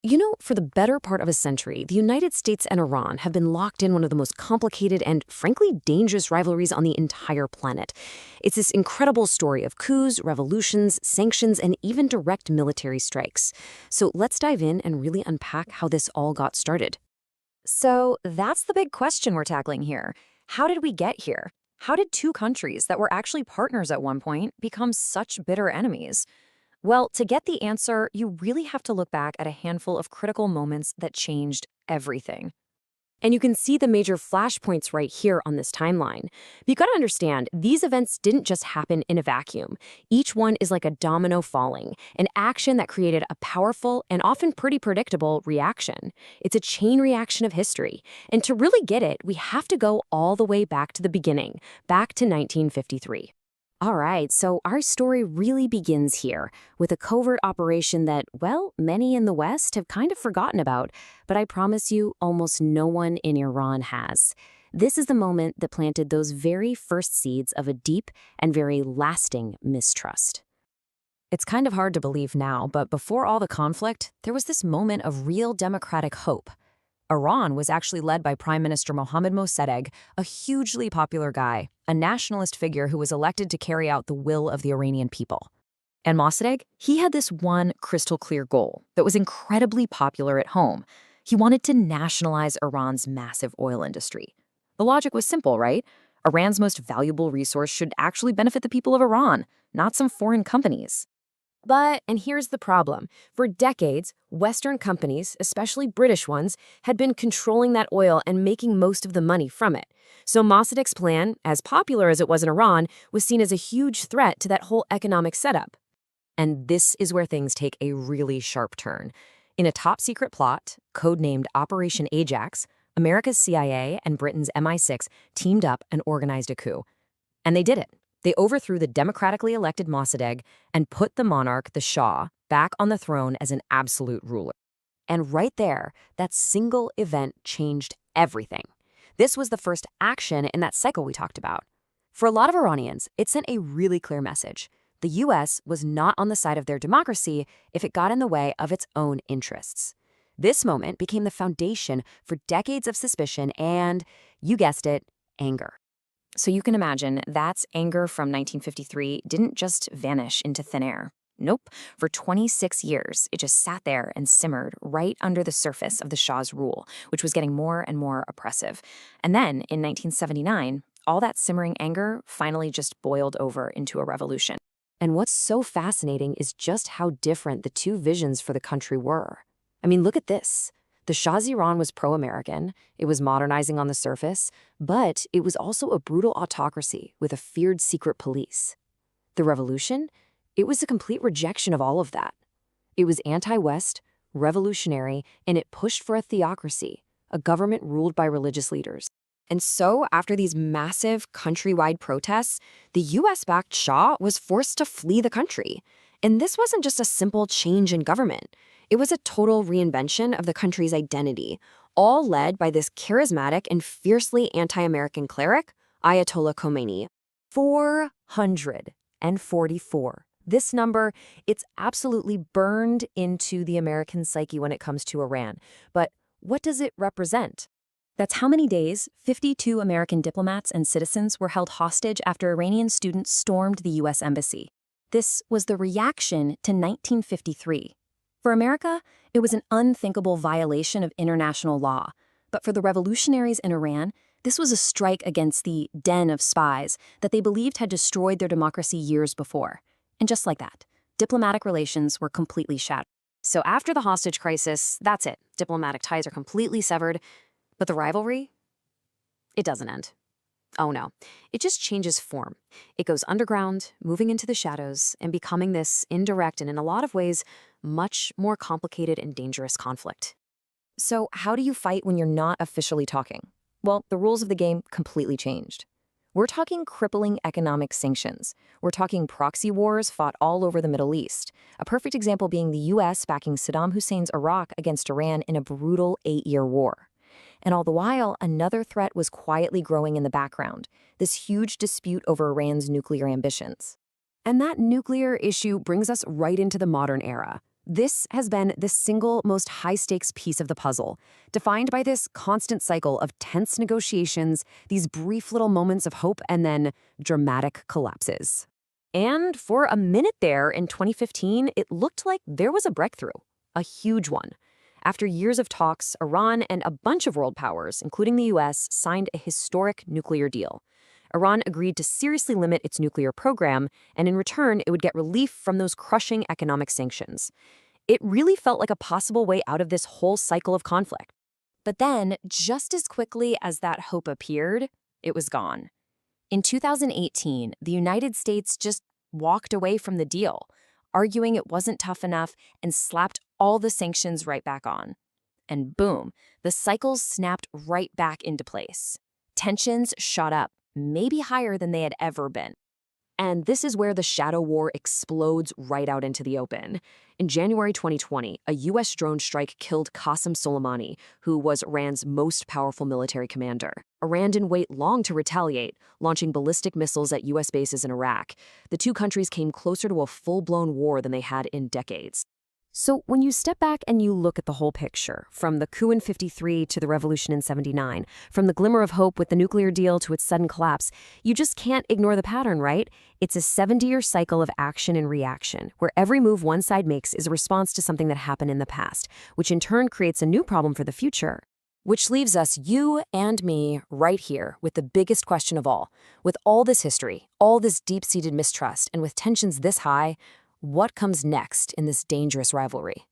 You know, for the better part of a century, the United States and Iran have been locked in one of the most complicated and, frankly, dangerous rivalries on the entire planet. It's this incredible story of coups, revolutions, sanctions, and even direct military strikes. So let's dive in and really unpack how this all got started. So that's the big question we're tackling here. How did we get here? How did two countries that were actually partners at one point become such bitter enemies? Well, to get the answer, you really have to look back at a handful of critical moments that changed everything. And you can see the major flashpoints right here on this timeline. You gotta understand, these events didn't just happen in a vacuum. Each one is like a domino falling, an action that created a powerful and often pretty predictable reaction. It's a chain reaction of history. And to really get it, we have to go all the way back to the beginning, back to 1953. All right, so our story really begins here with a covert operation that, well, many in the West have kind of forgotten about, but I promise you, almost no one in Iran has. This is the moment that planted those very first seeds of a deep and very lasting mistrust. It's kind of hard to believe now, but before all the conflict, there was this moment of real democratic hope. Iran was actually led by Prime Minister Mohammad Mossadegh, a hugely popular guy, a nationalist figure who was elected to carry out the will of the Iranian people. And Mossadegh, he had this one crystal clear goal that was incredibly popular at home. He wanted to nationalize Iran's massive oil industry. The logic was simple, right? Iran's most valuable resource should actually benefit the people of Iran, not some foreign companies. But, and here's the problem, for decades, Western companies, especially British ones, had been controlling that oil and making most of the money from it. So Mossadegh's plan, as popular as it was in Iran, was seen as a huge threat to that whole economic setup. And this is where things take a really sharp turn. In a top-secret plot, codenamed Operation Ajax, America's CIA and Britain's MI6 teamed up and organized a coup. And they did it. They overthrew the democratically elected Mossadegh and put the monarch, the Shah, back on the throne as an absolute ruler. And right there, that single event changed everything. This was the first action in that cycle we talked about. For a lot of Iranians, it sent a really clear message. The U.S. was not on the side of their democracy if it got in the way of its own interests. This moment became the foundation for decades of suspicion and, you guessed it, anger. So you can imagine that's anger from 1953 didn't just vanish into thin air. Nope. For 26 years, it just sat there and simmered right under the surface of the Shah's rule, which was getting more and more oppressive. And then, in 1979, all that simmering anger finally just boiled over into a revolution. And what's so fascinating is just how different the two visions for the country were. I mean, look at this. The Shah's Iran was pro-American, it was modernizing on the surface, but it was also a brutal autocracy with a feared secret police. The revolution? It was a complete rejection of all of that. It was anti-West, revolutionary, and it pushed for a theocracy, a government ruled by religious leaders. And so, after these massive countrywide protests, the US-backed Shah was forced to flee the country. And this wasn't just a simple change in government. It was a total reinvention of the country's identity, all led by this charismatic and fiercely anti-American cleric, Ayatollah Khomeini. 444. This number, it's absolutely burned into the American psyche when it comes to Iran. But what does it represent? That's how many days 52 American diplomats and citizens were held hostage after Iranian students stormed the U.S. embassy. This was the reaction to 1953. For America, it was an unthinkable violation of international law. But for the revolutionaries in Iran, this was a strike against the den of spies that they believed had destroyed their democracy years before. And just like that, diplomatic relations were completely shattered. So after the hostage crisis, that's it. Diplomatic ties are completely severed. But the rivalry? It doesn't end. Oh no, it just changes form. It goes underground, moving into the shadows, and becoming this indirect and in a lot of ways, much more complicated and dangerous conflict. So how do you fight when you're not officially talking? Well, the rules of the game completely changed. We're talking crippling economic sanctions. We're talking proxy wars fought all over the Middle East. A perfect example being the U.S. backing Saddam Hussein's Iraq against Iran in a brutal 8-year war. And all the while, another threat was quietly growing in the background, this huge dispute over Iran's nuclear ambitions. And that nuclear issue brings us right into the modern era. This has been the single most high-stakes piece of the puzzle, defined by this constant cycle of tense negotiations, these brief little moments of hope, and then dramatic collapses. And for a minute there in 2015, it looked like there was a breakthrough, a huge one. After years of talks, Iran and a bunch of world powers, including the US, signed a historic nuclear deal. Iran agreed to seriously limit its nuclear program, and in return, it would get relief from those crushing economic sanctions. It really felt like a possible way out of this whole cycle of conflict. But then, just as quickly as that hope appeared, it was gone. In 2018, the United States just walked away from the deal, arguing it wasn't tough enough, and slapped all the sanctions right back on. And boom, the cycles snapped right back into place. Tensions shot up, maybe higher than they had ever been. And this is where the shadow war explodes right out into the open. In January 2020, a U.S. drone strike killed Qasem Soleimani, who was Iran's most powerful military commander. Iran didn't wait long to retaliate, launching ballistic missiles at U.S. bases in Iraq. The two countries came closer to a full-blown war than they had in decades. So when you step back and you look at the whole picture, from the coup in '53 to the revolution in '79, from the glimmer of hope with the nuclear deal to its sudden collapse, you just can't ignore the pattern, right? It's a 70-year cycle of action and reaction, where every move one side makes is a response to something that happened in the past, which in turn creates a new problem for the future. Which leaves us, you and me, right here with the biggest question of all. With all this history, all this deep-seated mistrust, and with tensions this high, what comes next in this dangerous rivalry?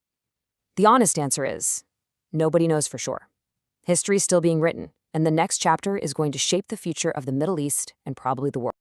The honest answer is, nobody knows for sure. History's still being written, and the next chapter is going to shape the future of the Middle East and probably the world.